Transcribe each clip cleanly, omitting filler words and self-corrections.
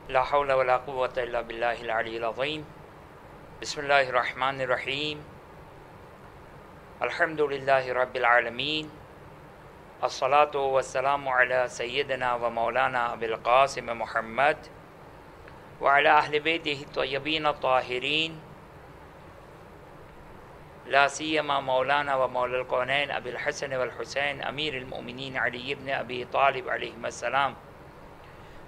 لا حول ولا قوة إلا بالله العلي العظيم. بسم الله الرحمن الرحيم. الحمد لله رب العالمين. الصلاة والسلام على سيدنا ومولانا أبي القاسم محمد وعلى أهل بيته الطيبين الطاهرين، لا سيما مولانا ومولى الكونين أبي الحسن والحسين أمير المؤمنين علي بن أبي طالب عليهما السلام.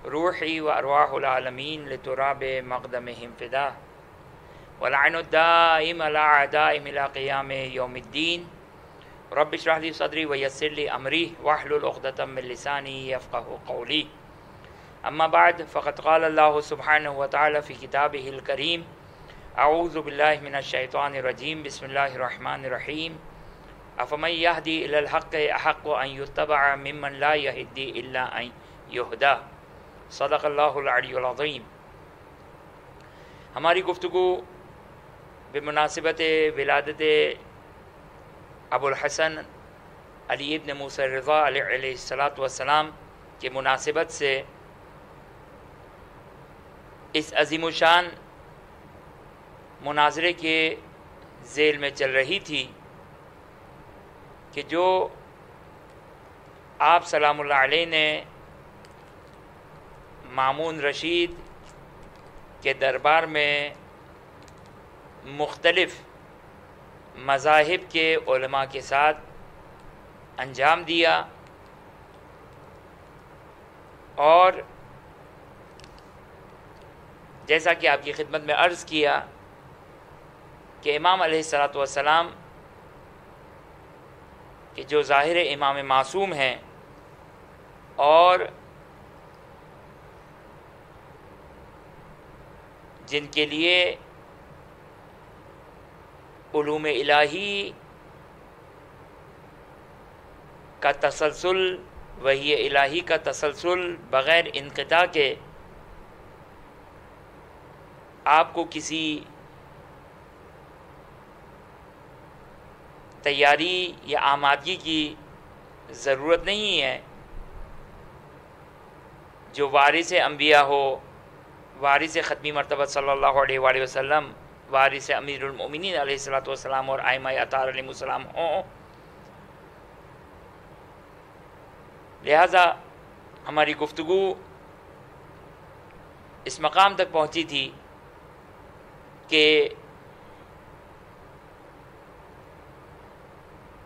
روحي وأرواح العالمين لتراب مقدمهم فداه، ولعن الدائم على أعدائهم إلى قيام يوم الدين. رب اشرح لي صدري ويسر لي أمري واحلل عقدة من لساني يفقه قولي. أما بعد، فقد قال الله سبحانه وتعالى في كتابه الكريم: أعوذ بالله من الشيطان الرجيم. بسم الله الرحمن الرحيم. أفمن يهدي إلى الحق أحق أن يتبع ممن لا يهدي إلا أن يهدى. صدق اللہ العلی العظیم. ہماری گفتگو بمناسبت ولادت ابو الحسن علی ابن موسیٰ رضا علیہ الصلاۃ والسلام کی مناسبت سے اس عظیم الشان مناظرے کے ذیل میں چل رہی تھی کہ جو آپ سلام اللہ علیہ نے مامون رشید کے دربار میں مختلف مذاہب کے علماء کے ساتھ انجام دیا، اور جیسا کہ آپ کی خدمت میں عرض کیا کہ امام علیہ الصلاۃ والسلام کہ جو ظاہر امام معصوم ہیں اور جن کے لیے علوم الہی کا تسلسل، وحی الہی کا تسلسل بغیر انقطاع کے آپ کو کسی تیاری یا آمادگی کی ضرورت نہیں ہے. جو وارث انبیاء ہو، وارث ختمی مرتبہ صلی اللہ علیہ وآلہ وسلم، وارث امیر المؤمنین علیہ الصلوۃ والسلام اور ائمہ اطہار علیہ السلام ہوں. لہذا ہماری گفتگو اس مقام تک پہنچی تھی کہ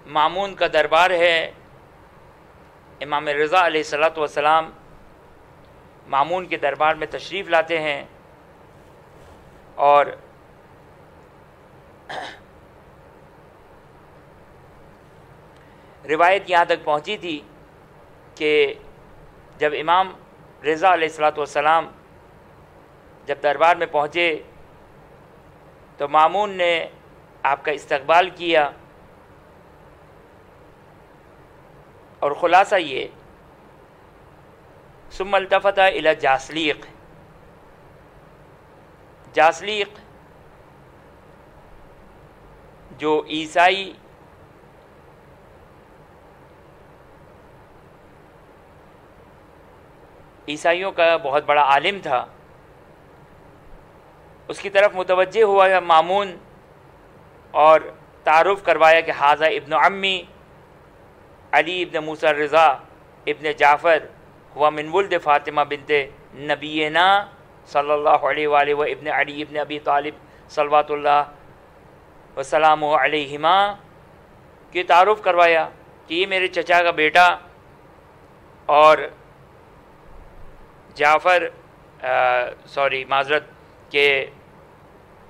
مامون کا دربار ہے. امام رضا علیہ الصلوۃ والسلام مامون کے دربار میں تشریف لاتے ہیں، اور روایت یہاں تک پہنچی تھی کہ جب امام رضا علیہ الصلوۃ والسلام جب دربار میں پہنچے تو مامون نے آپ کا استقبال کیا، اور خلاصہ یہ: ثم التفت الى جاسلیق. جاسلیق جو عیسائیوں کا بہت بڑا عالم تھا، اس کی طرف متوجہ ہوا ہے مامون، اور تعارف کروایا کہ ھذا ابن عمی علی ابن موسیٰ رضا ابن جعفر ہوا من ولد فاطمہ بنت نبینا صلی اللہ علیہ وآلہ و ابن علی ابن ابی طالب صلوات اللہ وسلام علیہما کی تعارف کروایا کہ یہ میرے چچا کا بیٹا اور جعفر معذرت کہ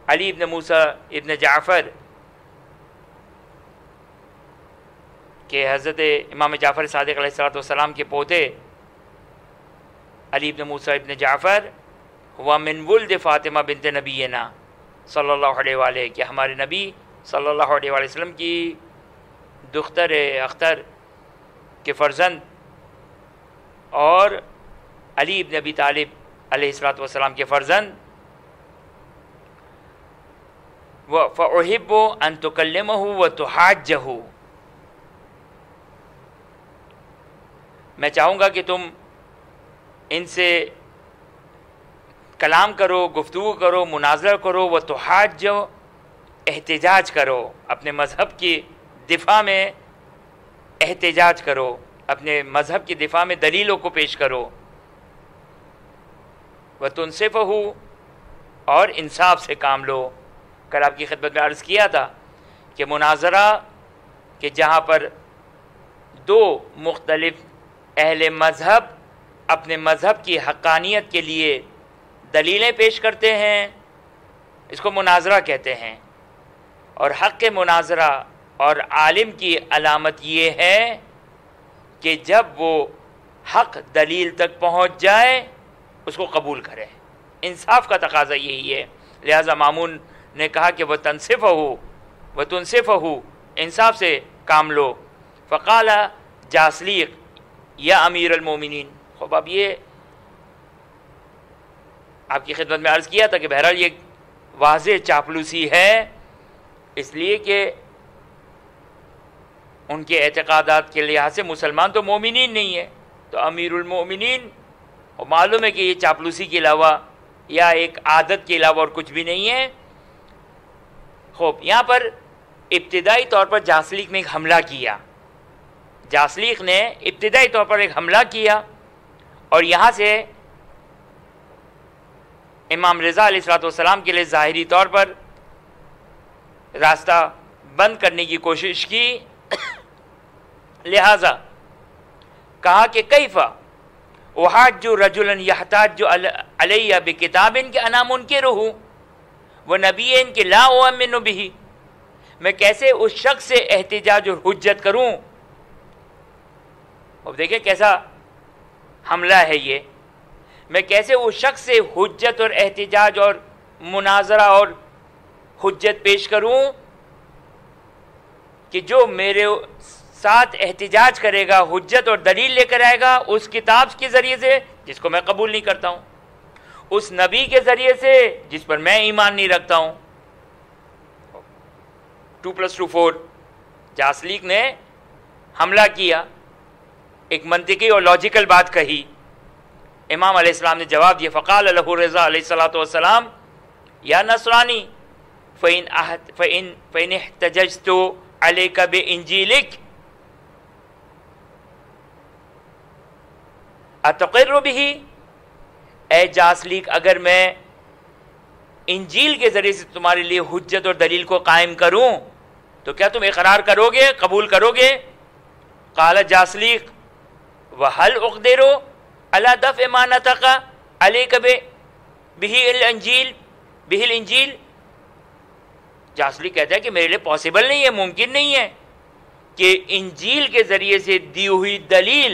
علی ابن موسیٰ ابن جعفر کہ حضرت امام جعفر صادق علیہ الصلوۃ والسلام کے پوتے علی ابن موسیٰ ابن جعفر ہوا من ولد فاطمہ بنت نبینا صلی اللہ علیہ وآلہ، کہ ہمارے نبی صلی اللہ علیہ وآلہ وسلم کی دختر اختر کے فرزند اور علی ابن ابی طالب علیہ الصلوۃ والسلام کے فرزند. فأحب ان تکلمہ وتحاجہ، میں چاہوں گا کہ تم ان سے کلام کرو، گفتگو کرو، مناظرہ کرو، وہ تحاجو، احتجاج کرو، اپنے مذہب کی دفاع میں احتجاج کرو، اپنے مذہب کی دفاع میں دلیلوں کو پیش کرو، وَتُنْصِفُهُ، اور انصاف سے کام لو۔ کل آپ کی خدمت میں عرض کیا تھا کہ مناظرہ کہ جہاں پر دو مختلف اہل مذہب اپنے مذہب کی حقانیت کے لیے دلیلیں پیش کرتے ہیں، اس کو مناظرہ کہتے ہیں۔ اور حق مناظرہ اور عالم کی علامت یہ ہے کہ جب وہ حق دلیل تک پہنچ جائے اس کو قبول کرے۔ انصاف کا تقاضا یہی ہے، لہذا مامون نے کہا کہ وہ تنصفہ، انصاف سے کام لو۔ فقال جاسلیق یا امیر المومنین، خوب اب یہ آپ کی خدمت میں عرض کیا تھا کہ بہرحال یہ واضح چاپلوسی ہے، اس لیے کہ ان کے اعتقادات کے لحاظ سے مسلمان تو مومنین نہیں ہے، تو امیر المومنین، اور معلوم ہے کہ یہ چاپلوسی کے علاوہ یا ایک عادت کے علاوہ اور کچھ بھی نہیں ہے۔ خوب یہاں پر ابتدائی طور پر جاسلیق نے ایک حملہ کیا، جاسلیق نے ابتدائی طور پر ایک حملہ کیا، اور یہاں سے امام رضا علیہ السلام کے لیے ظاہری طور پر راستہ بند کرنے کی کوشش کی، لہذا کہا کہ کیف احاج رجلا یحتاج علی بکتاب کہ انا منکرہ ونبی کہ لا اؤمن بہ، میں کیسے اس شخص سے احتجاج اور حجت کروں؟ اب دیکھیں کیسا حملہ ہے یہ، میں کیسے اس شخص سے حجت اور احتجاج اور مناظرہ اور حجت پیش کروں کہ جو میرے ساتھ احتجاج کرے گا، حجت اور دلیل لے کر آئے گا اس کتاب کے ذریعے سے جس کو میں قبول نہیں کرتا ہوں، اس نبی کے ذریعے سے جس پر میں ایمان نہیں رکھتا ہوں۔ 2+2=4 جاسلیق نے حملہ کیا، ایک منطقی اور لاجیکل بات کہی، امام علیہ السلام نے جواب دیا، فقال له رضا علیہ السلام یا نصرانی فَإِنْ احْتَجَجْتُ عَلَيْكَ بِإِنْجِيلِكَ أَتُقِرُّ بِهِ، اے جاسلیق اگر میں انجیل کے ذریعے سے تمہارے لیے حجت اور دلیل کو قائم کروں تو کیا تم اقرار کرو گے، قبول کرو گے؟ قال جاسلیق وَهَلْ أُقْدِرُ عَلَى دَفْعِ مَا نَطَقَ عَلَيْكَ بِهِ الْإِنْجِيلِ، جاسلیق کہتا ہے کہ میرے لیے پاسبل نہیں ہے، ممکن نہیں ہے کہ انجیل کے ذریعے سے دی ہوئی دلیل،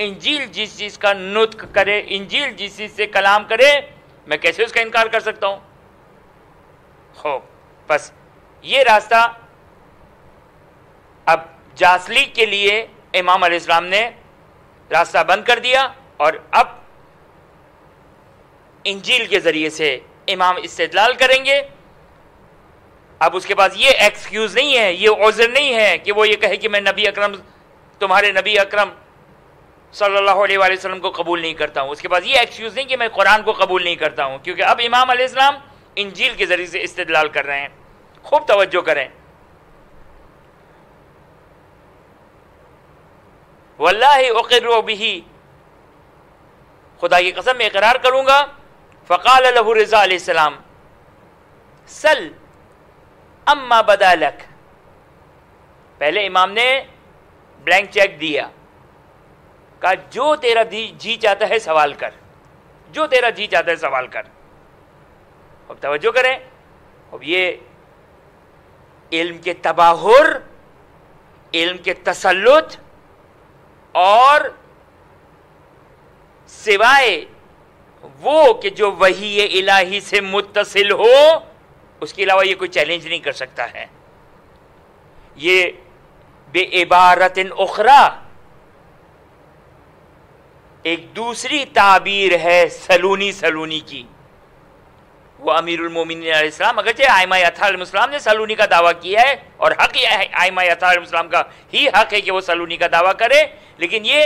انجیل جس چیز کا نطق کرے، انجیل جس چیز سے کلام کرے، میں کیسے اس کا انکار کر سکتا ہوں؟ خوب بس یہ راستہ اب جاسلیق کے لیے امام علیہ السلام نے راستہ بند کر دیا، اور اب انجیل کے ذریعے سے امام استدلال کریں گے۔ اب اس کے پاس یہ ایکسکیوز نہیں ہے، یہ عذر نہیں ہے کہ وہ یہ کہے کہ میں نبی اکرم، تمہارے نبی اکرم صلی اللہ علیہ وآلہ وسلم کو قبول نہیں کرتا ہوں۔ اس کے پاس یہ ایکسکیوز نہیں کہ میں قرآن کو قبول نہیں کرتا ہوں، کیونکہ اب امام علیہ السلام انجیل کے ذریعے سے استدلال کر رہے ہیں۔ خوب توجہ کریں، واللہ اقر بہ، خدا کی قسم میں اقرار کروں گا۔ فقال له رضا علیہ السلام سل اما بدا لک، پہلے امام نے بلینک چیک دیا، کہا جو تیرا جی چاہتا ہے سوال کر، جو تیرا جی چاہتا ہے سوال کر۔ اب توجہ کریں، اب یہ علم کے تباہر، علم کے تسلط، اور سوائے وہ کہ جو وحی الہی سے متصل ہو اس کے علاوہ یہ کوئی چیلنج نہیں کر سکتا ہے۔ یہ بے عبارت اخری ایک دوسری تعبیر ہے سلونی کی۔ وہ امیر المومنین علیہ السلام، اگرچہ ائمہ اطہار علیہ السلام نے سلونی کا دعویٰ کیا ہے، اور حق ائمہ اطہار علیہ السلام کا ہی حق ہے کہ وہ سلونی کا دعویٰ کرے، لیکن یہ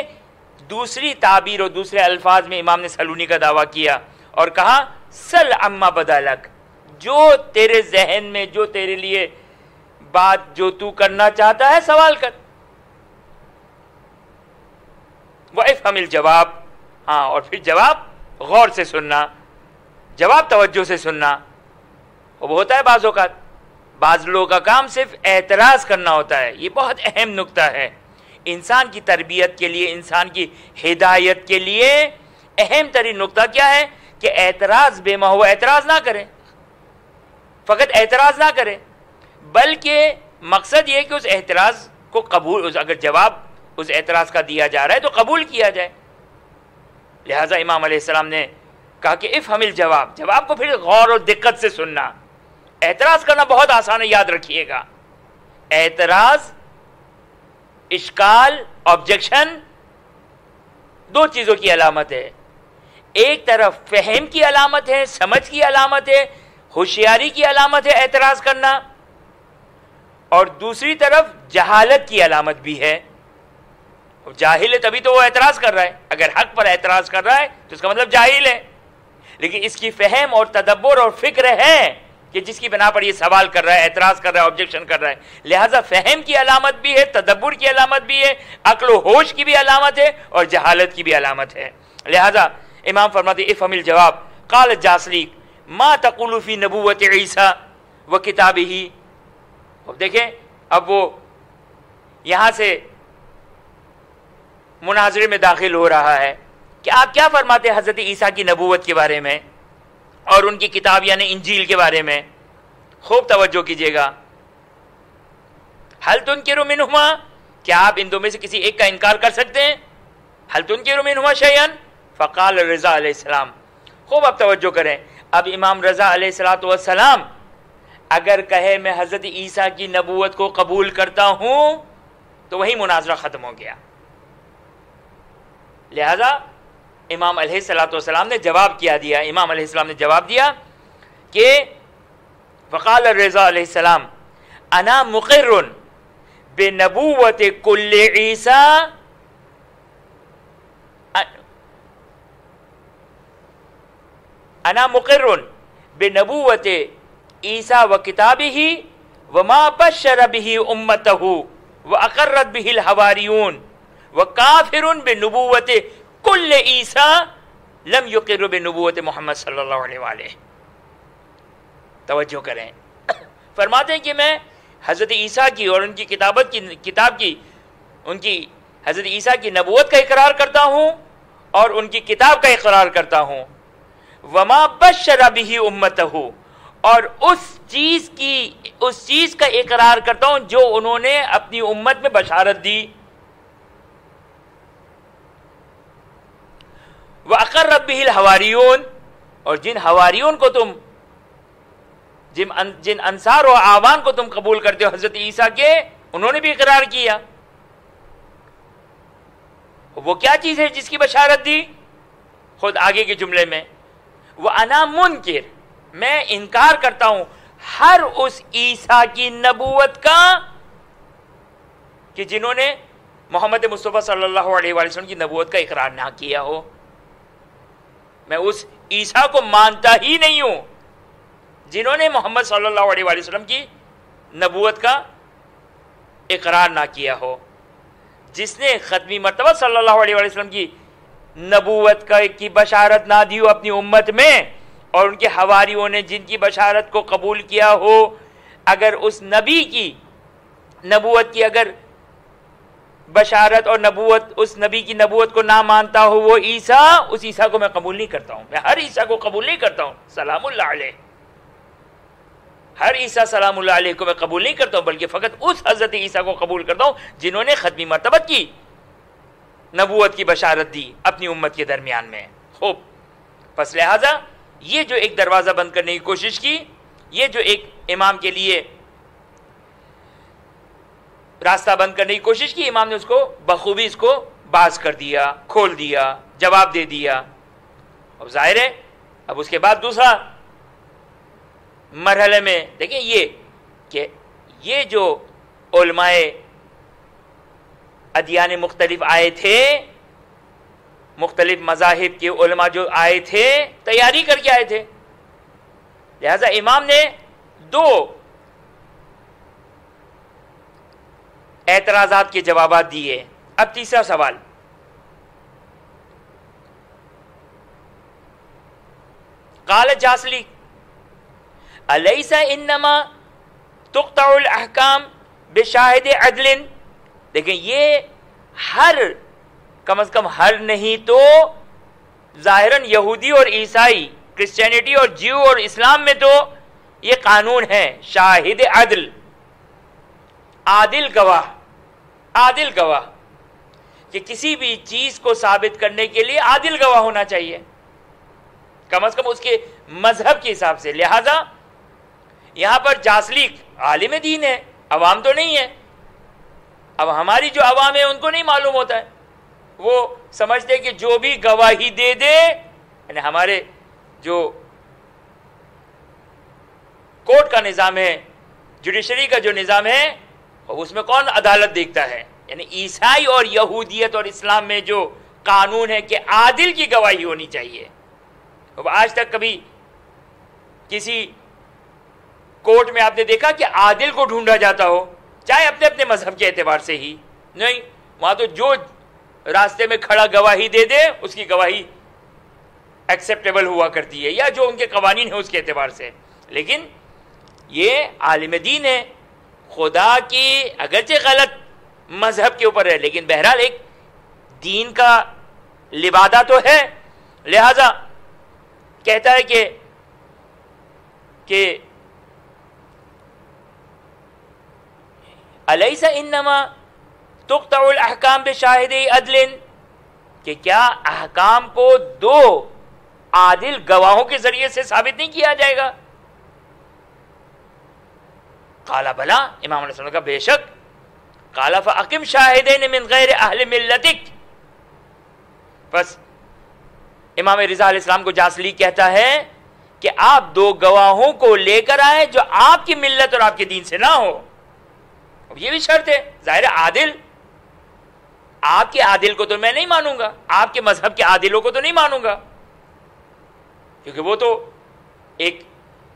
دوسری تعبیر اور دوسرے الفاظ میں امام نے سلونی کا دعویٰ کیا، اور کہا سل عما بدالک، جو تیرے ذہن میں، جو تیرے لیے بات جو تو کرنا چاہتا ہے سوال کر. وَافْهَمِ الْجَوَابَ، ہاں اور پھر جواب غور سے سننا، جواب توجہ سے سننا. وہ ہوتا ہے بعض اوقات بعض لوگوں کا کام صرف اعتراض کرنا ہوتا ہے. یہ بہت اہم نکتہ ہے انسان کی تربیت کے لیے، انسان کی ہدایت کے لیے. اہم ترین نکتہ کیا ہے کہ اعتراض بے محو اعتراض نہ کریں، فقط اعتراض نہ کریں، بلکہ مقصد یہ کہ اس اعتراض کو قبول، اگر جواب اس اعتراض کا دیا جا رہا ہے تو قبول کیا جائے. لہٰذا امام علیہ السلام نے کہا کہ افہم الجواب، جواب کو پھر غور اور دقت سے سننا. اعتراض کرنا بہت آسان ہے، یاد رکھیے گا. اعتراض، اشکال، آبجیکشن دو چیزوں کی علامت ہے. ایک طرف فہم کی علامت ہے، سمجھ کی علامت ہے، ہوشیاری کی علامت ہے اعتراض کرنا، اور دوسری طرف جہالت کی علامت بھی ہے. جاہل ہے تبھی تو وہ اعتراض کر رہا ہے. اگر حق پر اعتراض کر رہا ہے تو اس کا مطلب جاہل ہے. لیکن اس کی فہم اور تدبر اور فکر ہے کہ جس کی بنا پر یہ سوال کر رہا ہے، اعتراض کر رہا ہے، آبجیکشن کر رہا ہے. لہٰذا فہم کی علامت بھی ہے، تدبر کی علامت بھی ہے، عقل و ہوش کی بھی علامت ہے، اور جہالت کی بھی علامت ہے. لہٰذا امام فرماتے افہم الجواب. قال جاسلیک ما تقول فی نبوت عیسیٰ و کتابہ. اب دیکھیں، اب وہ یہاں سے مناظرے میں داخل ہو رہا ہے کہ آپ کیا فرماتے ہیں حضرت عیسیٰ کی نبوت کے بارے میں اور ان کی کتاب یعنی انجیل کے بارے میں. خوب توجہ کیجیے گا. حل تنکر منہما، کیا آپ ان دو میں سے کسی ایک کا انکار کر سکتے ہیں؟ حل تنکر منہما شیئا. فقال رضا علیہ السلام. خوب اب توجہ کریں. اب امام رضا علیہ السلام اگر کہے میں حضرت عیسیٰ کی نبوت کو قبول کرتا ہوں تو وہی مناظرہ ختم ہو گیا. لہذا امام علیہ السلام نے جواب کیا دیا. امام علیہ السلام نے جواب دیا کہ فقال رضا علیہ السلام انا مقر بنبوت کل عیسیٰ، انا مقر بنبوت عیسیٰ و کتابہ وما بشر به امته واقرت به الحواریون وکافر بنبوت کل عیسیٰ لم یقر بنبوت محمد صلی اللہ علیہ وآلہ. توجہ کریں. فرماتے ہیں کہ میں حضرت عیسیٰ کی اور ان کی کتاب کی ان کی حضرت عیسیٰ کی نبوت کا اقرار کرتا ہوں اور ان کی کتاب کا اقرار کرتا ہوں. وما بشر به امته، اور اس چیز کا اقرار کرتا ہوں جو انہوں نے اپنی امت میں بشارت دی. وَأَقَرَّتْ بِهِ الْحَوَارِيُّونَ، اور جن حواریون کو تم، جن انصار و اعوان کو تم قبول کرتے ہو حضرت عیسیٰ کے، انہوں نے بھی اقرار کیا. وہ کیا چیز ہے جس کی بشارت دی؟ خود آگے کے جملے میں وَأَنَا مُنْكِرٌ، میں انکار کرتا ہوں ہر اس عیسیٰ کی نبوت کا کہ جنہوں نے محمد مصطفیٰ صلی اللہ علیہ وسلم کی نبوت کا اقرار نہ کیا ہو. میں اس عیسیٰ کو مانتا ہی نہیں ہوں جنہوں نے محمد صلی اللہ علیہ وسلم کی نبوت کا اقرار نہ کیا ہو. جس نے ختمی مرتبہ صلی اللہ علیہ وسلم کی نبوت کی بشارت نہ دی ہو اپنی امت میں، اور ان کے حواریوں نے جن کی بشارت کو قبول کیا ہو، اگر اس نبی کی نبوت کی اگر بشارت اور نبوت، اس نبی کی نبوت کو نہ مانتا ہو وہ عیسیٰ، اس عیسیٰ کو میں قبول نہیں کرتا ہوں. میں ہر عیسیٰ کو قبول نہیں کرتا ہوں. سلام اللہ علیہ، ہر عیسیٰ سلام اللہ علیہ کو میں قبول نہیں کرتا ہوں، بلکہ فقط اس حضرت عیسیٰ کو قبول کرتا ہوں جنہوں نے ختمی مرتبت کی نبوت کی بشارت دی اپنی امت کے درمیان میں. خوب، پس لہذا یہ جو ایک دروازہ بند کرنے کی کوشش کی، یہ جو ایک امام کے لیے راستہ بند کرنے کی کوشش کی، امام نے اس کو بخوبی اس کو باز کر دیا، کھول دیا، جواب دے دیا. اب ظاہر ہے اب اس کے بعد دوسرا مرحلے میں دیکھیں یہ کہ یہ جو علماء ادیان مختلف آئے تھے مختلف مذاہب کے علماء جو آئے تھے تیاری کر کے آئے تھے، لہذا امام نے 2 اعتراضات کے جوابات دیے۔ اب تیسرا سوال، قال جاسلی الیس انما تقطع الاحکام بشاہد عدل، لیکن یہ ہر کم از کم ہر نہیں تو ظاہراً یہودی اور عیسائی، کرسچینٹی اور جیو اور اسلام میں تو یہ قانون ہے شاہد عدل، عادل گواہ، عادل گواہ، کہ کسی بھی چیز کو ثابت کرنے کے لیے عادل گواہ ہونا چاہیے، کم از کم اس کے مذہب کے حساب سے۔ لہذا یہاں پر جاسلیک عالم دین ہے، عوام تو نہیں ہے۔ اب ہماری جو عوام ہے ان کو نہیں معلوم ہوتا ہے، وہ سمجھتے کہ جو بھی گواہی دے دے، یعنی ہمارے جو کورٹ کا نظام ہے، جوڈیشری کا جو نظام ہے، اس میں کون عدالت دیکھتا ہے؟ یعنی عیسائی اور یہودیت اور اسلام میں جو قانون ہے کہ عادل کی گواہی ہونی چاہیے۔ اب آج تک کبھی کسی کورٹ میں آپ نے دیکھا کہ عادل کو ڈھونڈا جاتا ہو، چاہے اپنے اپنے مذہب کے اعتبار سے ہی؟ نہیں، وہاں تو جو راستے میں کھڑا گواہی دے دے اس کی گواہی ایکسیپٹیبل ہوا کرتی ہے، یا جو ان کے قوانین ہیں اس کے اعتبار سے۔ لیکن یہ عالم دین ہے، خدا کی اگرچہ غلط مذہب کے اوپر ہے لیکن بہرحال ایک دین کا لبادہ تو ہے، لہذا کہتا ہے کہ الیس انما تقطع الاحکام بشاہد عدل، کہ کیا احکام کو 2 عادل گواہوں کے ذریعے سے ثابت نہیں کیا جائے گا؟ قال بلا، امام علیہ السلام کا بے شک۔ قال فاقم شاہدین من غیر اہل ملتک، بس امام رضا علیہ السلام کو جاسلی کہتا ہے کہ آپ 2 گواہوں کو لے کر آئے جو آپ کی ملت اور آپ کے دین سے نہ ہو۔ اب یہ بھی شرط ہے، ظاہر عادل، آپ کے عادل کو تو میں نہیں مانوں گا، آپ کے مذہب کے عادلوں کو تو نہیں مانوں گا، کیونکہ وہ تو ایک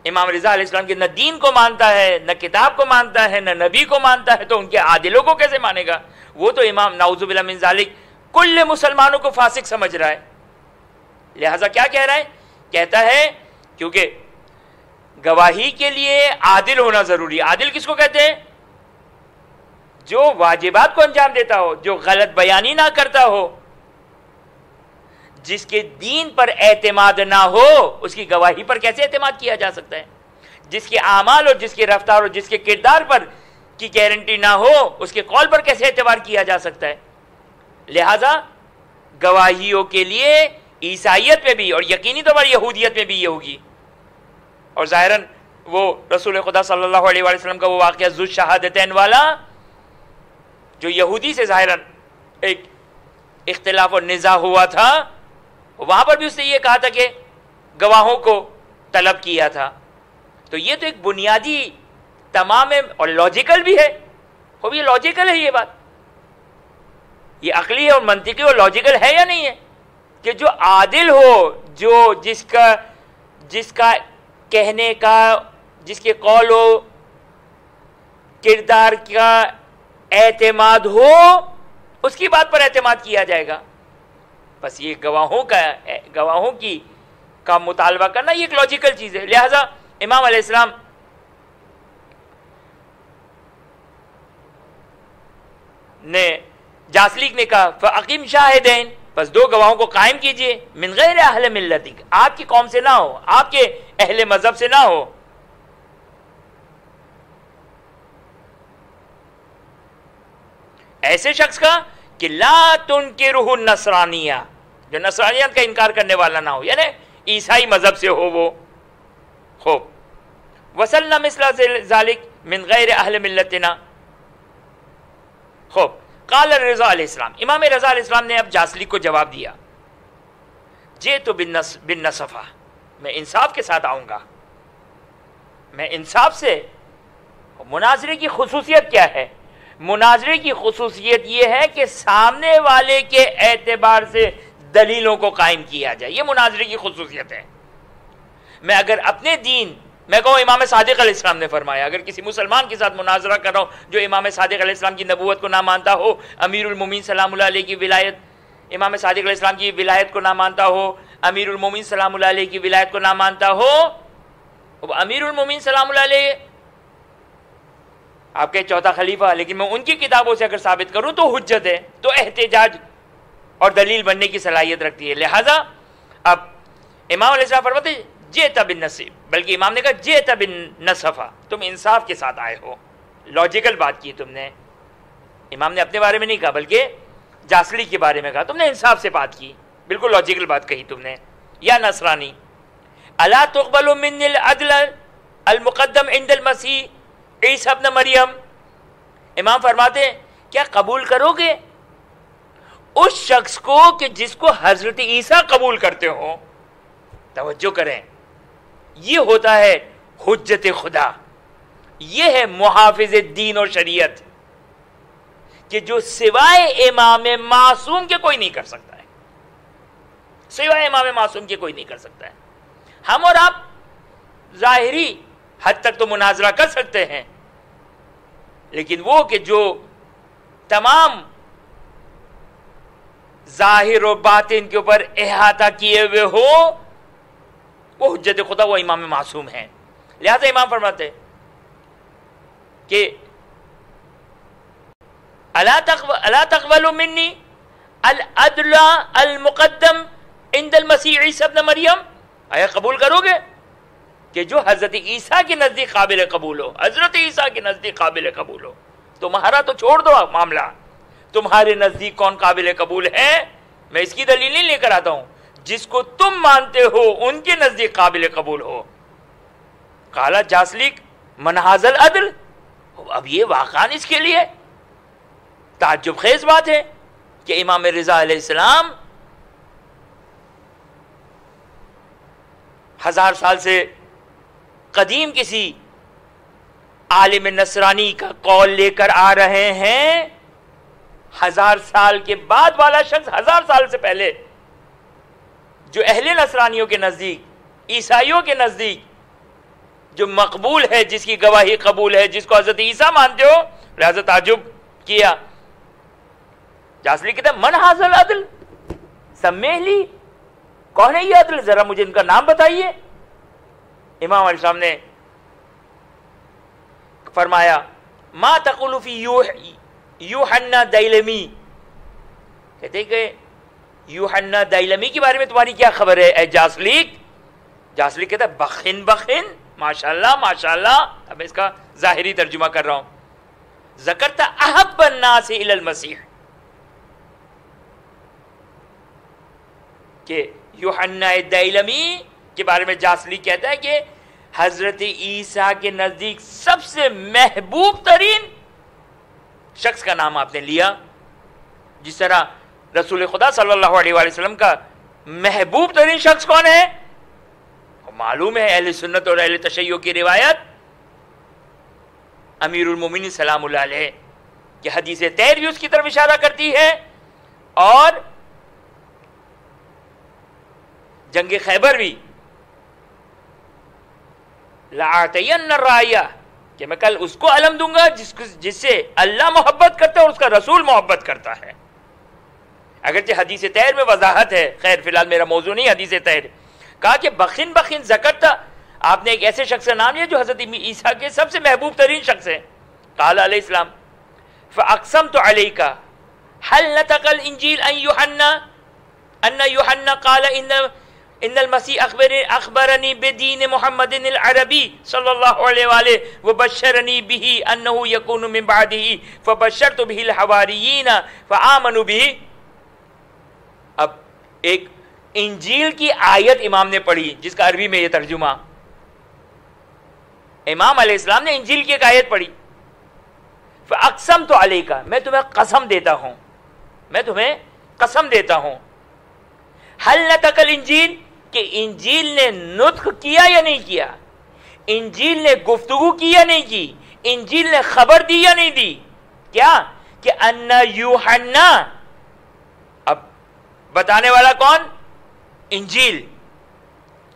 امام رضا علیہ السلام کے نہ دین کو مانتا ہے، نہ کتاب کو مانتا ہے، نہ نبی کو مانتا ہے، تو ان کے عادلوں کو کیسے مانے گا؟ وہ تو امام نعوذ باللہ من ذالک کل مسلمانوں کو فاسق سمجھ رہا ہے۔ لہذا کیا کہہ رہا ہے؟ کہتا ہے کیونکہ گواہی کے لیے عادل ہونا ضروری ہے۔ عادل کس کو کہتے ہیں؟ جو واجبات کو انجام دیتا ہو، جو غلط بیانی نہ کرتا ہو، جس کے دین پر اعتماد نہ ہو، اس کی گواہی پر کیسے اعتماد کیا جا سکتا ہے؟ جس کے اعمال اور جس کے رفتار اور جس کے کردار پر کی گارنٹی نہ ہو، اس کے قول پر کیسے اعتبار کیا جا سکتا ہے؟ لہذا گواہیوں کے لیے عیسائیت میں بھی اور یقینی طور پر یہودیت میں بھی یہ ہوگی۔ اور ظاہراً وہ رسول خدا صلی اللہ علیہ وآلہ وسلم کا وہ واقعہ ذو الشہادتین والا، جو یہودی سے ظاہراً ایک اختلاف اور نزاع ہوا تھا، وہاں پر بھی اس نے یہ کہا تھا کہ گواہوں کو طلب کیا تھا۔ تو یہ تو ایک بنیادی تمام اور لاجیکل بھی ہے، خوب یہ لاجیکل ہے، یہ بات یہ عقلی ہے اور منطقی اور لاجیکل ہے یا نہیں ہے کہ جو عادل ہو، جو جس کا کہنے کا، جس کے قول و کردار کا اعتماد ہو، اس کی بات پر اعتماد کیا جائے گا۔ بس یہ گواہوں کا مطالبہ کرنا یہ ایک لاجیکل چیز ہے۔ لہذا امام علیہ السلام نے جاسلیک نے کہا فَأَقِمْ شَاهِدَيْن، بس 2 گواہوں کو قائم کیجئے، من غیر اہل ملتک، آپ کی قوم سے نہ ہو، آپ کے اہل مذہب سے نہ ہو۔ ایسے شخص کا کہ لا تنکرہ النصرانیہ، جو نصرانیت کا انکار کرنے والا نہ ہو، یعنی عیسائی مذہب سے ہو وہ۔ خوب، وصلنا مثل ذلك من غیر اہل ملتنا۔ خوب، قال رضا علیہ السلام، امام رضا علیہ السلام نے اب جاسلی کو جواب دیا، جئت بالنصفہ، میں انصاف کے ساتھ آؤں گا، میں انصاف سے۔ مناظرے کی خصوصیت کیا ہے؟ مناظرے کی خصوصیت یہ ہے کہ سامنے والے کے اعتبار سے دلیلوں کو قائم کیا جائے. یہ مناظرے کی خصوصیت ہے. میں اگر اپنے دین میں کہوں امام صادق علیہ السلام نے فرمایا، اگر کسی مسلمان کے ساتھ مناظرہ کر رہا ہوں جو امام صادق علیہ السلام کی نبوت کو نہ مانتا ہو، امیر المومنین سلام اللہ علیہ کی ولایت، امام صادق علیہ السلام کی ولایت کو نہ مانتا ہو، امیر المومنین سلام اللہ علیہ کی ولایت کو نہ مانتا ہو، امیر المومنین سلام اللہ علیہ آپ کے چوتھا خلیفہ، لیکن میں ان کی کتابوں سے اگر ثابت کروں تو حجت ہے، تو احتجاج اور دلیل بننے کی صلاحیت رکھتی ہے. لہذا اب امام علیہ السلام فرماتے ہیں جئت بالنصیب، بلکہ امام نے کہا جئت بالنصفہ، تم انصاف کے ساتھ آئے ہو. لاجیکل بات کی تم نے. امام نے اپنے بارے میں نہیں کہا بلکہ جاسلی کے بارے میں کہا. تم نے انصاف سے بات کی، بالکل لاجیکل بات کہی تم نے. یا نصرانی الا تقبل من العدل المقدم عند المسیح عیسی ابن مریم، امام فرماتے ہیں کیا قبول کرو گے اس شخص کو کہ جس کو حضرت عیسیٰ قبول کرتے ہو؟ توجہ کریں، یہ ہوتا ہے حجت خدا، یہ ہے محافظ دین اور شریعت، کہ جو سوائے امام معصوم کے کوئی نہیں کر سکتا ہے. سوائے امام معصوم کے کوئی نہیں کر سکتا ہے. ہم اور آپ ظاہری حد تک تو مناظرہ کر سکتے ہیں، لیکن وہ کہ جو تمام ظاہر و باطن کے اوپر احاطہ کیے ہوئے ہو، وہ حجت خدا، وہ امام معصوم ہیں. لہذا امام فرماتے ہیں کہ الا تقبلوا منی العدل المقدم عند المسیح عیسی ابن مریم، آیا قبول کرو گے کہ جو حضرت عیسیٰ کے نزدیک قابل قبول ہو، حضرت عیسیٰ کے نزدیک قابل قبول ہو. تمہارا تو چھوڑ دو معاملہ، تمہارے نزدیک کون قابل قبول ہے؟ میں اس کی دلیل نہیں لے کر آتا ہوں، جس کو تم مانتے ہو ان کے نزدیک قابل قبول ہو. قالا جاسلیک من ھذا العدل، اب یہ واقعاً اس کے لیے تعجب خیز بات ہے کہ امام رضا علیہ السلام 1000 سال سے قدیم کسی عالم نصرانی کا قول لے کر آ رہے ہیں. 1000 سال کے بعد والا شخص 1000 سال سے پہلے جو اہل نصرانیوں کے نزدیک، عیسائیوں کے نزدیک جو مقبول ہے، جس کی گواہی قبول ہے، جس کو حضرت عیسیٰ مانتے ہو، لہذا تعجب کیا. جاسلی کہتا ہے من ھذا العدل سمع لی، کون ہے یہ عدل؟ ذرا مجھے ان کا نام بتائیے. امام علیہ السلام نے فرمایا ما تقول فی یوحنا دیلمی، کہتے ہیں کہ یوحنا دیلمی کے بارے میں تمہاری کیا خبر ہے اے جاسلیک؟ جاسلیک کہتا ہے بخن بخن، ماشاءاللہ ماشاءاللہ. اب میں اس کا ظاہری ترجمہ کر رہا ہوں. ذکرت احب الناس الی المسیح، کہ یوحنا دیلمی کے بارے میں جاسلیک کہتا ہے کہ حضرت عیسیٰ کے نزدیک سب سے محبوب ترین شخص کا نام آپ نے لیا. جس طرح رسول خدا صلی اللہ علیہ وآلہ وسلم کا محبوب ترین شخص کون ہے؟ معلوم ہے اہل سنت اور اہل تشیع کی روایت امیر المومنین سلام اللہ علیہ کہ حدیث طاہر بھی اس کی طرف اشارہ کرتی ہے، اور جنگ خیبر بھی لَأَعْتَيَنَّ الرَّائِيَةَ، کہ میں کل اس کو علم دوں گا جس سے اللہ محبت کرتا ہے اور اس کا رسول محبت کرتا ہے. اگرچہ حدیث طاہر میں وضاحت ہے، خیر فی الحال میرا موضوع نہیں حدیث طاہر. کہا کہ بخن بخن ذکرت، آپ نے ایک ایسے شخص کا نام لیا جو حضرت عیسیٰ کے سب سے محبوب ترین شخص ہے. قال علیہ السلام فَأَقْسَمْتُ عَلَيْكَ هَلْ نَطَقَ الْإِنْجِيلُ أَنَّ يُوحَنَّ قَالَ ان المسیح اخبرنی بدین محمد العربی صلی اللہ علیہ وآلہ وبشرنی به انه یکون من بعده فبشرت به الحواریین فآمنوا به. اب ایک انجیل کی آیت امام نے پڑھی جس کا عربی میں یہ ترجمہ، امام علیہ السلام نے انجیل کی ایک آیت پڑھی، فاقسمت علیک، میں تمہیں قسم دیتا ہوں، میں تمہیں قسم دیتا ہوں، هل نطق الانجیل، کہ انجیل نے نطق کیا یا نہیں کیا، انجیل نے گفتگو کی یا نہیں کی، انجیل نے خبر دی یا نہیں دی، کیا کہ ان یوحنا. اب بتانے والا کون؟ انجیل.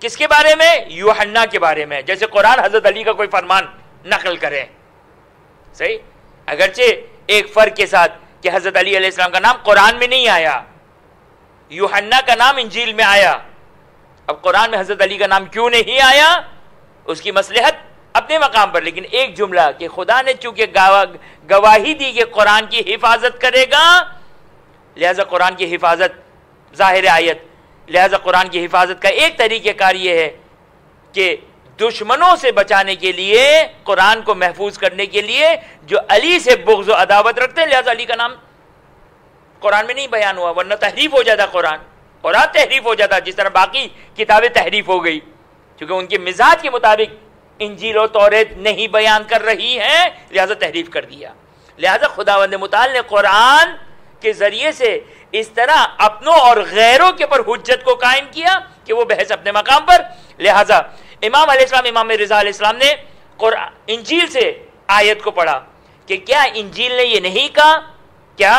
کس کے بارے میں؟ یوحنا کے بارے میں. جیسے قرآن حضرت علی کا کوئی فرمان نقل کرے. صحیح، اگرچہ ایک فرق کے ساتھ کہ حضرت علی علیہ السلام کا نام قرآن میں نہیں آیا، یوحنا کا نام انجیل میں آیا. اب قرآن میں حضرت علی کا نام کیوں نہیں آیا، اس کی مصلحت اپنے مقام پر، لیکن ایک جملہ کہ خدا نے چونکہ گواہی دی کہ قرآن کی حفاظت کرے گا، لہذا قرآن کی حفاظت ظاہر آیت، لہذا قرآن کی حفاظت کا ایک طریقہ کار یہ ہے کہ دشمنوں سے بچانے کے لیے، قرآن کو محفوظ کرنے کے لیے جو علی سے بغض و عداوت رکھتے ہیں، لہذا علی کا نام قرآن میں نہیں بیان ہوا، ورنہ تحریف ہو جاتا قرآن تحریف ہو جاتا، جس طرح باقی کتابیں تحریف ہو گئی، کیونکہ ان کے مزاج کے مطابق انجیل و توریت نہیں بیان کر رہی ہیں، لہذا تحریف کر دیا. لہذا خداوند متعال نے قرآن کے ذریعے سے اس طرح اپنوں اور غیروں کے پر حجت کو قائم کیا کہ وہ بحث اپنے مقام پر. لہذا امام علیہ السلام، امام رضا علیہ السلام نے انجیل سے آیت کو پڑھا کہ کیا انجیل نے یہ نہیں کہا کیا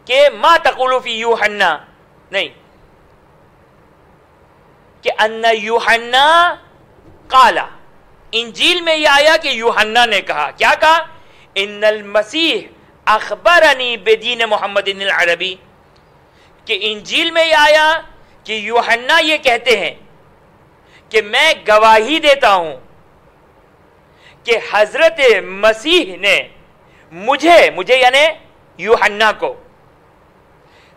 کہ ما تقول فی یوحنا، نہیں، کہ ان یوحنا قال، انجیل میں یہ آیا کہ یوحنا نے کہا. کیا کہا؟ ان المسیح اخبرنی بدین محمد العربی، کہ انجیل میں یہ آیا کہ یوحنا یہ کہتے ہیں کہ میں گواہی دیتا ہوں کہ حضرت مسیح نے مجھے یعنی یوحنا کو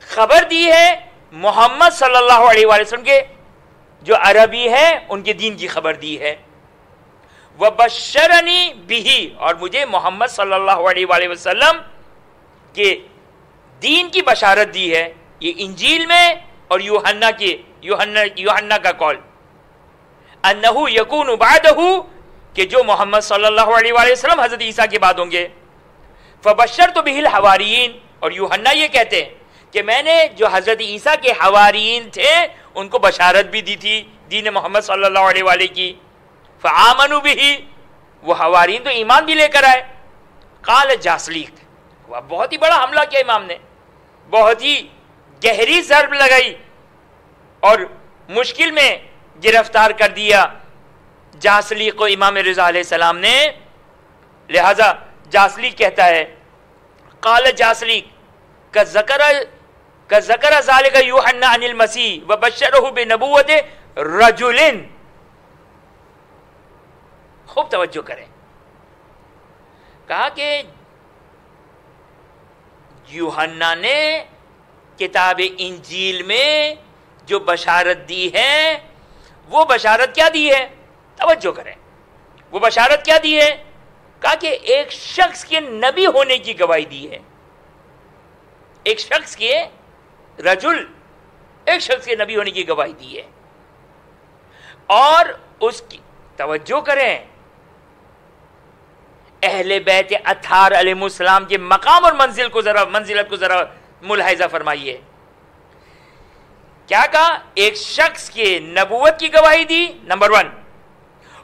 خبر دی ہے محمد صلی اللہ علیہ وسلم کے جو عربی ہے ان کے دین کی خبر دی ہے. وبشرنی بہی، اور مجھے محمد صلی اللہ علیہ وسلم کے دین کی بشارت دی ہے. یہ انجیل میں اور یوحنا کا قول انہو یکون بعدہ، کہ جو محمد صلی اللہ علیہ وسلم حضرت عیسیٰ کے بعد ہوں گے. فبشرت بہ الحواریین، اور یوحنا یہ کہتے ہیں کہ میں نے جو حضرت عیسیٰ کے حواریین تھے ان کو بشارت بھی دی تھی دین محمد صلی اللہ علیہ وآلہ کی. فآمنوا بہ، وہ حواریین تو ایمان بھی لے کر آئے. قال جاسلیق، بہت ہی بڑا حملہ کیا امام نے، بہت ہی گہری ضرب لگائی اور مشکل میں گرفتار کر دیا جاسلیق کو امام رضا علیہ السلام نے. لہذا جاسلیق کہتا ہے، قال جاسلیق کا ذکر ذالک یوحنا عن المسیح وبشرہ بنبوت رجل. خوب توجہ کریں، کہا کہ یوحنا نے کتاب انجیل میں جو بشارت دی ہے وہ بشارت کیا دی ہے؟ توجہ کریں، وہ بشارت کیا دی ہے؟ کہا کہ ایک شخص کے نبی ہونے کی گواہی دی ہے. ایک شخص کے رجل، ایک شخص کے نبی ہونے کی گواہی دی ہے. اور اس کی توجہ کریں، اہل بیت اطہار علیہ السلام کے مقام اور منزلت کو ذرا ملاحظہ فرمائیے. کیا کہا؟ ایک شخص کے نبوت کی گواہی دی، نمبر 1،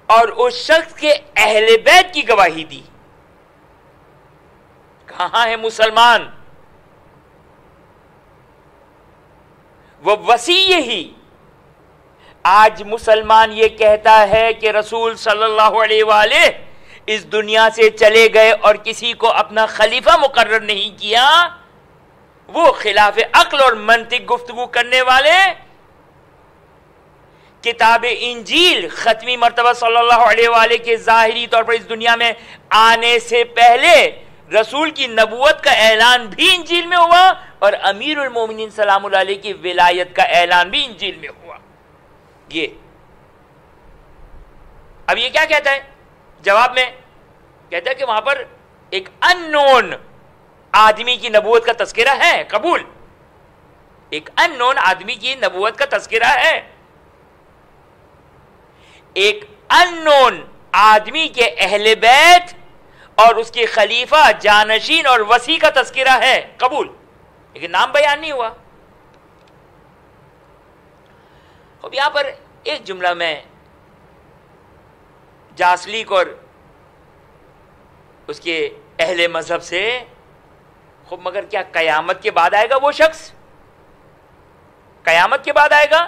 اور اس شخص کے اہل بیت کی گواہی دی. کہاں ہے مسلمان؟ وہ وسیع ہی. آج مسلمان یہ کہتا ہے کہ رسول صلی اللہ علیہ وآلہ اس دنیا سے چلے گئے اور کسی کو اپنا خلیفہ مقرر نہیں کیا. وہ خلاف عقل اور منطق گفتگو کرنے والے کتاب انجیل ختمی مرتبہ صلی اللہ علیہ وآلہ کے ظاہری طور پر اس دنیا میں آنے سے پہلے رسول کی نبوت کا اعلان بھی انجیل میں ہوا اور امیر المومنین سلام اللہ علیہ کی ولایت کا اعلان بھی انجیل میں ہوا. یہ اب یہ کیا کہتا ہے جواب میں؟ کہتا ہے کہ وہاں پر ایک اننون آدمی کی نبوت کا تذکرہ ہے، قبول، ایک اننون آدمی کی نبوت کا تذکرہ ہے، ایک اننون آدمی کے اہل بیت اور اس کے خلیفہ جانشین اور وسیع کا تذکرہ ہے، قبول، لیکن نام بیان نہیں ہوا. اب یہاں پر ایک جملہ میں جاسلیق اور اس کے اہل مذہب سے، خب مگر کیا قیامت کے بعد آئے گا وہ شخص قیامت کے بعد آئے گا؟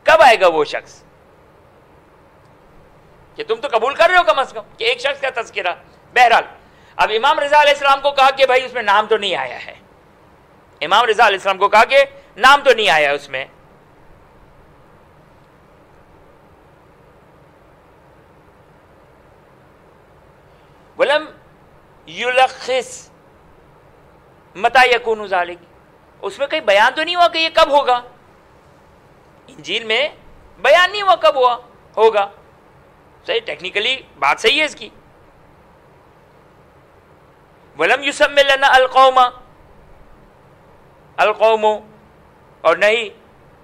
کب آئے گا وہ شخص؟ کہ تم تو قبول کر رہے ہو کم از کم کہ ایک شخص کا تذکرہ. بہرحال اب امام رضا علیہ السلام کو کہا کہ بھائی اس میں نام تو نہیں آیا ہے. امام رضا علیہ السلام کو کہا کہ نام تو نہیں آیا اس میں. ولم یلخص متی یکون ذالک، اس میں کہیں بیان تو نہیں ہوا کہ یہ کب ہوگا. انجیل میں بیان نہیں ہوا کب ہوگا. صحیح، ٹیکنیکلی بات صحیح ہے اس کی. ولم یسمی لنا القوم، اور نہیں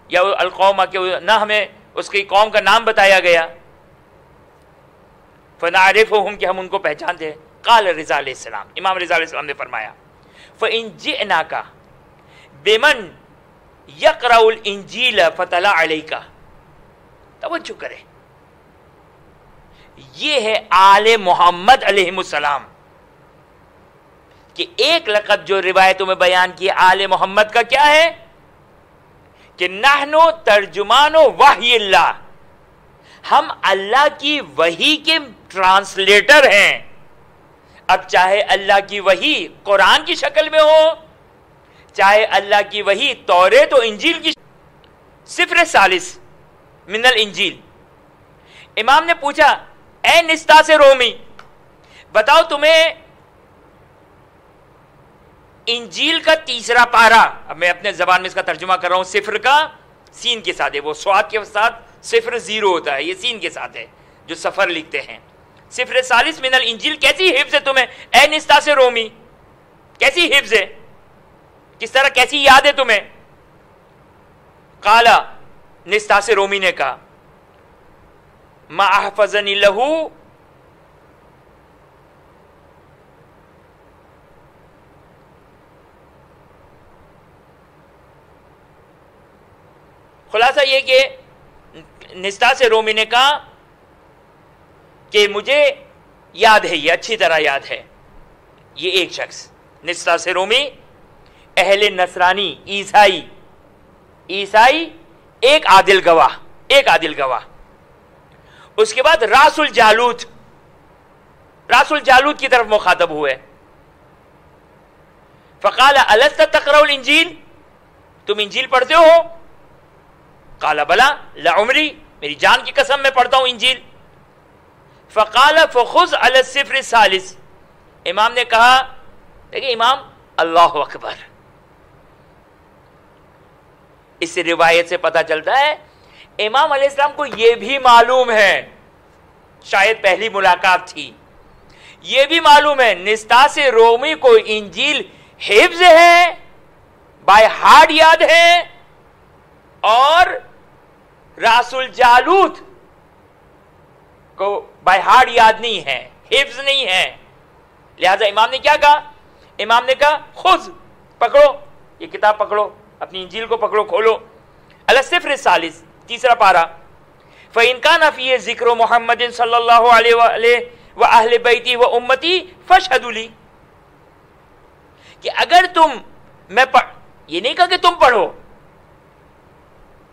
یا القوم کہ نہ ہمیں اس کی قوم کا نام بتایا گیا. فنعرفہم کہ ہم ان کو پہچانتے ہیں. قال رضا علیہ السلام، امام رضا علیہ السلام نے فرمایا فإن جئناک بمن یقرأ الانجیل فتلا علیک. توجہ کرے، یہ ہے آل محمد علیہ السلام کہ ایک لقب جو روایتوں میں بیان کی آل محمد کا کیا ہے کہ نحنو ترجمان وحی اللہ، ہم اللہ کی وحی کے ٹرانسلیٹر ہیں. اب چاہے اللہ کی وحی قرآن کی شکل میں ہو، چاہے اللہ کی وحی توریت و انجیل کی. صفر ثالث من الانجیل. امام نے پوچھا اے نستا سے رومی، بتاؤ تمہیں انجیل کا تیسرا پارا، اب میں اپنے زبان میں اس کا ترجمہ کر رہا ہوں، صفر کا سین کے ساتھ ہے، وہ سواد کے ساتھ صفر زیرو ہوتا ہے، یہ سین کے ساتھ ہے جو سفر لکھتے ہیں. صفر ثالث من الانجیل، کیسی حفظ ہے تمہیں اے نستا سے رومی، کیسی حفظ ہے، کس طرح کیسی یاد ہے تمہیں. قالا، نستا سے رومی نے کہا ما احفظنی لہو خلاصہ یہ کہ نستا سے رومی نے کہا کہ مجھے یاد ہے، یہ اچھی طرح یاد ہے. یہ ایک شخص نستا سے رومی، اہل نصرانی، عیسائی، ایک عادل گواہ. اس کے بعد راس الجالوت کی طرف مخاطب ہوئے. فقال الست تقرأ الانجیل، تم انجیل پڑھتے ہو؟ قال بلا لعمری، میری جان کی قسم میں پڑھتا ہوں انجیل. فقال فخذ علی الصفر الثالث، امام نے کہا، دیکھیں امام، اللہ اکبر. اس روایت سے پتہ چلتا ہے امام علیہ السلام کو یہ بھی معلوم ہے، شاید پہلی ملاقات تھی، یہ بھی معلوم ہے نستا سے رومی کو انجیل حفظ ہے، بائی ہارٹ یاد ہے، اور راس الجالوت کو بائی ہارٹ یاد نہیں ہے، حفظ نہیں ہے. لہذا امام نے کیا کہا؟ امام نے کہا خذ، پکڑو یہ کتاب، پکڑو اپنی انجیل کو، پکڑو، کھولو. علی الصفر الثالث، تیسرا پارا. فإن كان فيه ذکر محمد صلی اللہ علیہ وآلہ وأہل بیتی و امتی فاشہدوا لی، کہ اگر تم، میں یہ نہیں کہا کہ تم پڑھو،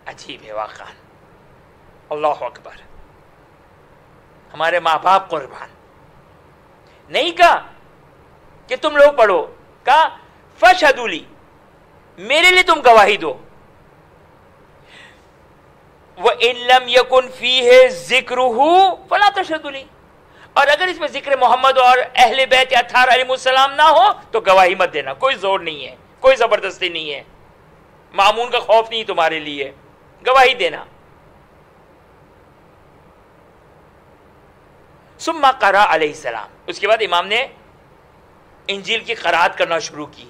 عجیب ہے واقعا، اللہ اکبر، ہمارے ماں باپ قربان. نہیں کہا کہ تم لوگ پڑھو، کہا فاشہدوا لی، میرے لیے تم گواہی دو. وَإِن لَمْ يَكُنْ فِيهِ ذِكْرُهُ فَلَا تَشْهَدُوا لِي، اور اگر اس میں ذکر محمد اور اہل بیت اطہار علیہ السلام نہ ہو تو گواہی مت دینا. کوئی زور نہیں ہے، کوئی زبردستی نہیں ہے، مامون کا خوف نہیں تمہارے لیے، گواہی دینا. ثم قرأ علیہ السلام، اس کے بعد امام نے انجیل کی قرأت کرنا شروع کی.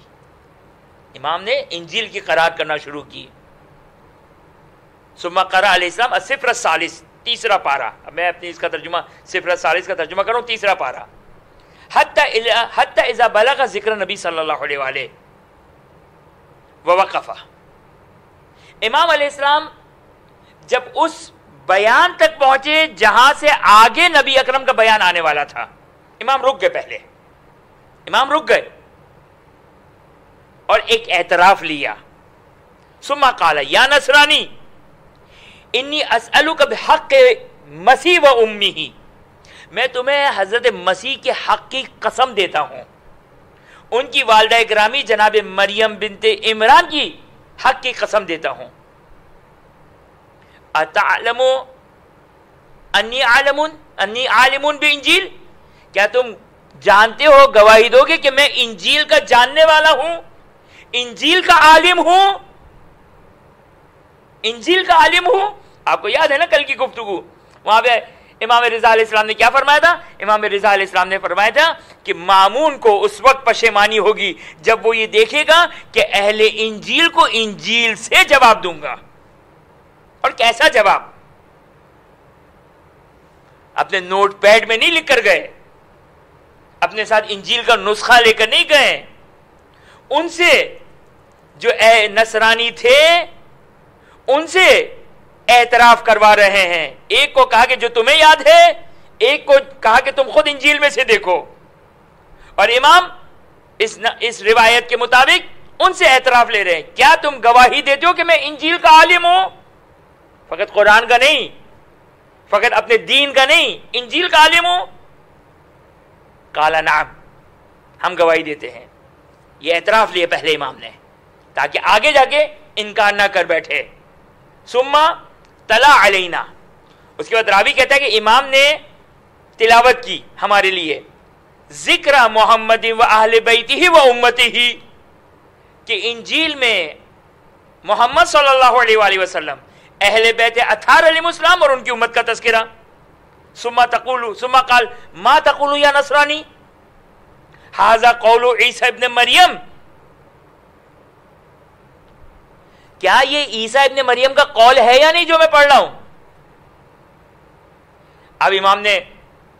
امام نے انجیل کی قرأت کرنا شروع کی. ثم قرأ علیہ السلام الصفر الثالث، تیسرا پارا. اب میں اپنی اس کا ترجمہ صفر الثالث کا ترجمہ کروں، تیسرا پارا. حتی اذا بلغ ذکر نبی صلی اللہ علیہ وآلہ ووقف، امام علیہ السلام جب اس بیان تک پہنچے جہاں سے آگے نبی اکرم کا بیان آنے والا تھا، امام رک گئے. پہلے امام رک گئے اور ایک اعتراف لیا. ثم قال یا نصرانی انی اسألک بحق مسیح و امہ، میں تمہیں حضرت مسیح کے حق کی قسم دیتا ہوں، ان کی والدہ گرامی جناب مریم بنت عمران کی حق کی قسم دیتا ہوں، اتعلم انی عالم بانجیل، کیا تم جانتے ہو، گواہی دو گے کہ میں انجیل کا جاننے والا ہوں، انجیل کا عالم ہوں، انجیل کا عالم ہوں؟ آپ کو یاد ہے نا کل کی گفتگو، وہاں پہ امام رضا علیہ السلام نے کیا فرمایا تھا؟ امام رضا علیہ السلام نے فرمایا تھا کہ مامون کو اس وقت پشیمانی ہوگی جب وہ یہ دیکھے گا کہ اہل انجیل کو انجیل سے جواب دوں گا، اور کیسا جواب؟ اپنے نوٹ پیڈ میں نہیں لکھ کر گئے، اپنے ساتھ انجیل کا نسخہ لے کر نہیں گئے، ان سے جو نصرانی تھے ان سے اعتراف کروا رہے ہیں، ایک کو کہا کہ جو تمہیں یاد ہے، ایک کو کہا کہ تم خود انجیل میں سے دیکھو، اور امام اس روایت کے مطابق ان سے اعتراف لے رہے ہیں، کیا تم گواہی دیتے ہو کہ میں انجیل کا عالم ہوں؟ فقط قرآن کا نہیں، فقط اپنے دین کا نہیں، انجیل کا عالم ہوں؟ قال نعم، ہم گواہی دیتے ہیں۔ یہ اعتراف لیا پہلے امام نے تاکہ آگے جا کے انکار نہ کر بیٹھے۔ ثم تلا علینا، اس کے بعد راوی کہتا ہے کہ امام نے تلاوت کی ہمارے لیے ذکر محمد و اہل بیتہ و امتہ، کہ انجیل میں محمد صلی اللہ علیہ وآلہ وسلم، اہل بیت اطہار علیہ السلام اور ان کی امت کا تذکرہ۔ ثم قال ما تقول یا نصرانی ھذا قول عیسیٰ ابن مریم، کیا یہ عیسیٰ ابن مریم کا قول ہے یا نہیں جو میں پڑھ رہا ہوں؟ اب امام نے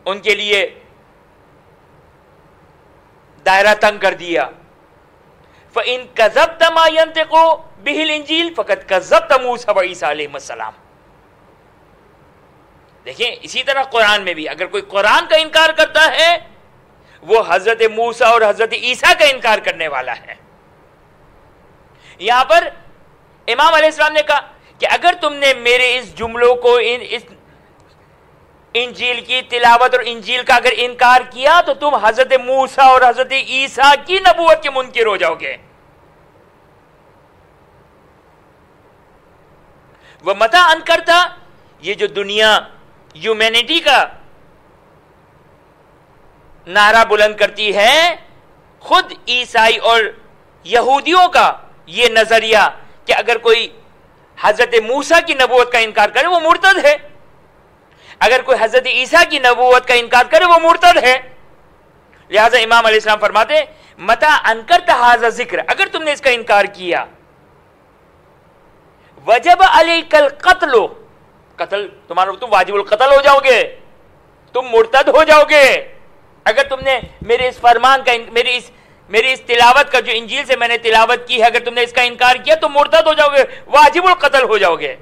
ان کے لیے دائرہ تنگ کر دیا، فَإِن كَذَبْتَ مَا يَنْطِقُ بِهِ الْإِنْجِيلُ فَقَدْ كَذَّبْتَ مُوسَىٰ وَعِيسَىٰ علیہم السلام۔ دیکھیں اسی طرح قرآن میں بھی اگر کوئی قرآن کا انکار کرتا ہے وہ حضرت موسیٰ اور حضرت عیسیٰ کا انکار کرنے والا ہے۔ یہاں پر امام علیہ السلام نے کہا کہ اگر تم نے میرے اس جملوں کو اس انجیل کی تلاوت اور انجیل کا اگر انکار کیا تو تم حضرت موسیٰ اور حضرت عیسیٰ کی نبوت کے منکر ہو جاؤ گے۔ وہ متى انکرتا، یہ جو دنیا ہیومینٹی کا نعرہ بلند کرتی ہے، خود عیسائی اور یہودیوں کا یہ نظریہ کہ اگر کوئی حضرت موسیٰ کی نبوت کا انکار کرے وہ مرتد ہے، اگر کوئی حضرت عیسیٰ کی نبوت کا انکار کرے وہ مرتد ہے۔ لہذا امام علیہ السلام فرماتے متى انکرت ھذا ذکر، اگر تم نے اس کا انکار کیا، وجب علیک القتل، قتل تمہارا، تم واجب القتل ہو جاؤ گے، تم مرتد ہو جاؤ گے۔ اگر تم نے میرے اس فرمان کا، میری اس تلاوت کا جو انجیل سے میں نے تلاوت کی ہے، اگر تم نے اس کا انکار کیا تو مرتد ہو جاؤ گے، واجب القتل ہو جاؤ گے۔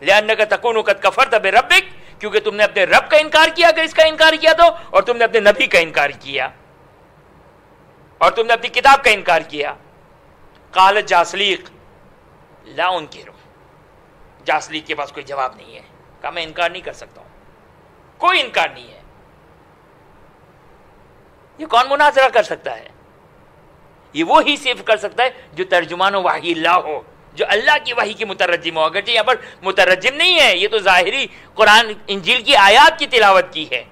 لأنک تکون قد کفرت بربک، کیونکہ تم نے اپنے رب کا انکار کیا اگر اس کا انکار کیا تو، اور تم نے اپنے نبی کا انکار کیا، اور تم نے اپنی کتاب کا انکار کیا۔ قال جاسلیق لا انکر، جاسلیق کے پاس کوئی جواب نہیں ہے، کہا میں انکار نہیں کر سکتا ہوں، کوئی انکار نہیں ہے۔ یہ کون مناظرہ کر سکتا ہے؟ یہ وہی صرف کر سکتا ہے جو ترجمان و وحی اللہ ہو، جو اللہ کی وحی کی مترجم ہو۔ اگرچہ یہاں پر مترجم نہیں ہے، یہ تو ظاہری قرآن انجیل کی آیات کی تلاوت کی ہے۔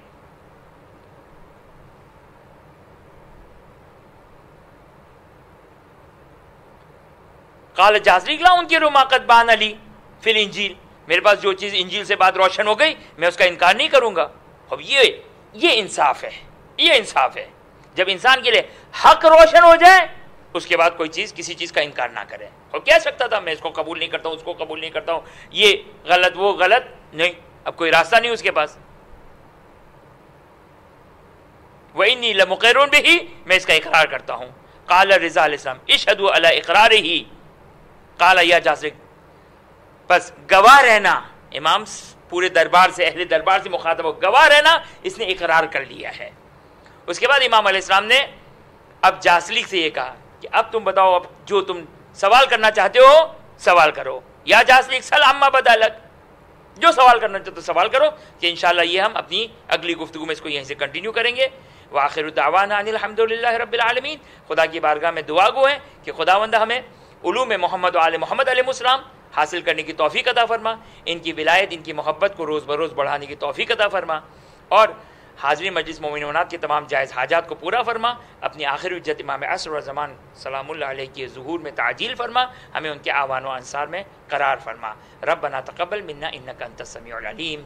قال جاسلیق لا انکر ما قد بان لی فی الانجیل، میرے پاس جو چیز انجیل سے بات روشن ہو گئی میں اس کا انکار نہیں کروں گا۔ اب یہ انصاف ہے، یہ انصاف ہے جب انسان کے لیے حق روشن ہو جائے اس کے بعد کوئی چیز کسی چیز کا انکار نہ کرے۔ اور کہہ سکتا تھا میں اس کو قبول نہیں کرتا ہوں، اس کو قبول نہیں کرتا ہوں، یہ غلط وہ غلط، نہیں، اب کوئی راستہ نہیں اس کے پاس۔ وَإِنِّي لَمُقِرٌ بِهِ، میں اس کا اقرار کرتا ہوں۔ قال رضا علیہ السلام اشہدوا علی اقرارہ، قال یا جاسلیق، بس گواہ رہنا، امام پورے دربار سے، اہل دربار سے مخاطب ہو، گواہ رہنا اس نے اقرار کر لیا ہے۔ اس کے بعد امام علیہ السلام نے اب جاسلیق سے یہ کہا کہ اب تم بتاؤ، اب جو تم سوال کرنا چاہتے ہو سوال کرو، یا جاسلیک سل عما بدالک، جو سوال کرنا چاہتے ہو سوال کرو، کہ انشاءاللہ یہ ہم اپنی اگلی گفتگو میں اس کو یہیں سے کنٹینیو کریں گے۔ وآخر دعوانا ان الحمدللہ رب العالمین، خدا کی بارگاہ میں دعا گو ہیں کہ خداوند ہمیں علوم محمد و آل محمد علیہ السلام حاصل کرنے کی توفیق عطا فرما، ان کی ولایت، ان کی محبت کو روز بروز بڑھانے کی توفیق عطا فرما، اور حاضرین مجلس مومنین مومنات کے تمام جائز حاجات کو پورا فرما، اپنی آخری حجت امام عصر و زمان سلام اللہ علیہ کی ظہور میں تعجیل فرما، ہمیں ان کے اعوان و انصار میں قرار فرما۔ ربنا تقبل منا انک انت السمیع العلیم۔